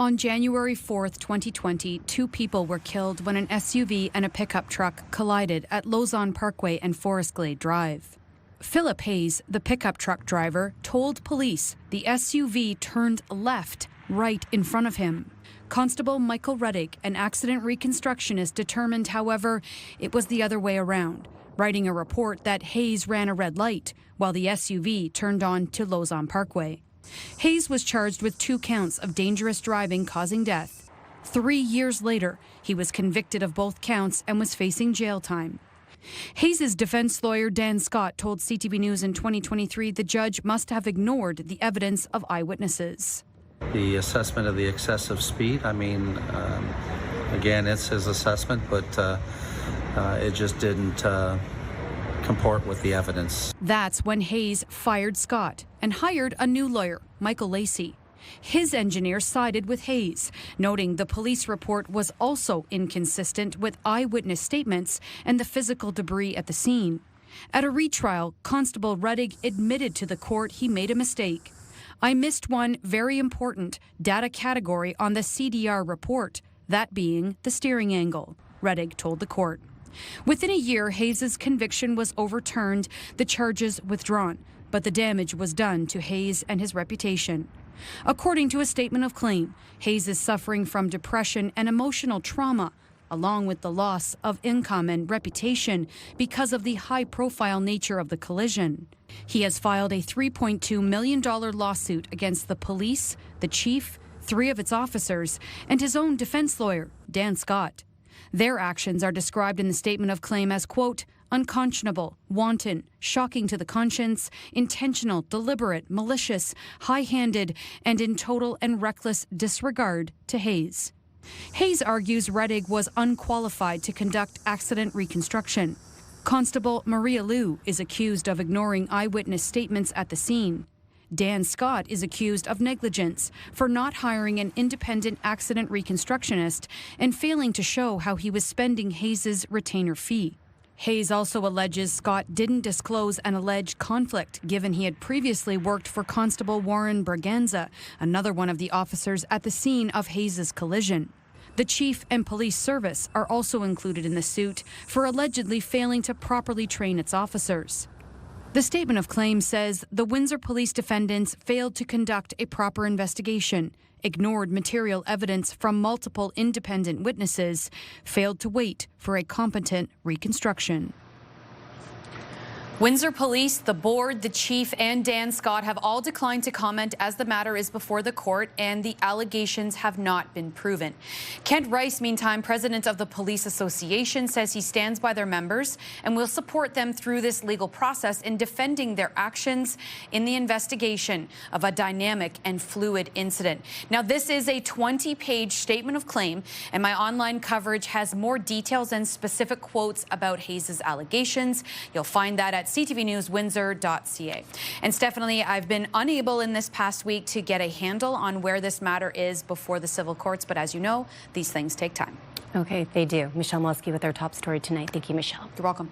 On January 4th, 2020, two people were killed when an SUV and a pickup truck collided at Lausanne Parkway and Forest Glade Drive. Philip Hayes, the pickup truck driver, told police the SUV turned left right in front of him. Constable Michael Ruddig, an accident reconstructionist, determined, however, it was the other way around, writing a report that Hayes ran a red light while the SUV turned on to Lausanne Parkway. Hayes was charged with 2 counts of dangerous driving causing death. 3 years later, he was convicted of both counts and was facing jail time. Hayes' defense lawyer Dan Scott told CTV News in 2023 the judge must have ignored the evidence of eyewitnesses. The assessment of the excessive speed, again, it's his assessment, but it just didn't comport with the evidence. That's when Hayes fired Scott and hired a new lawyer, Michael Lacey. His engineer sided with Hayes, noting the police report was also inconsistent with eyewitness statements and the physical debris at the scene. At a retrial, Constable Ruddig admitted to the court he made a mistake. I missed one very important data category on the CDR report, that being the steering angle, Ruddig told the court. Within a year, Hayes' conviction was overturned, the charges withdrawn, but the damage was done to Hayes and his reputation. According to a statement of claim, Hayes is suffering from depression and emotional trauma, along with the loss of income and reputation because of the high-profile nature of the collision. He has filed a $3.2 million lawsuit against the police, the chief, 3 of its officers, and his own defense lawyer, Dan Scott. Their actions are described in the statement of claim as, quote, unconscionable, wanton, shocking to the conscience, intentional, deliberate, malicious, high-handed, and in total and reckless disregard to Hayes. Hayes argues Ruddig was unqualified to conduct accident reconstruction. Constable Maria Liu is accused of ignoring eyewitness statements at the scene. Dan Scott is accused of negligence for not hiring an independent accident reconstructionist and failing to show how he was spending Hayes' retainer fee. Hayes also alleges Scott didn't disclose an alleged conflict, given he had previously worked for Constable Warren Braganza, another one of the officers at the scene of Hayes' collision. The chief and police service are also included in the suit for allegedly failing to properly train its officers. The statement of claim says the Windsor police defendants failed to conduct a proper investigation, ignored material evidence from multiple independent witnesses, failed to wait for a competent reconstruction. Windsor Police, the board, the chief, and Dan Scott have all declined to comment as the matter is before the court and the allegations have not been proven. Kent Rice, meantime, president of the Police Association, says he stands by their members and will support them through this legal process in defending their actions in the investigation of a dynamic and fluid incident. Now, this is a 20-page statement of claim, and my online coverage has more details and specific quotes about Hayes' allegations. You'll find that at ctvnewswindsor.ca. And Stephanie, I've been unable in this past week to get a handle on where this matter is before the civil courts, but as you know, these things take time. Okay, they do. Michelle Maluske with our top story tonight. Thank you, Michelle. You're welcome.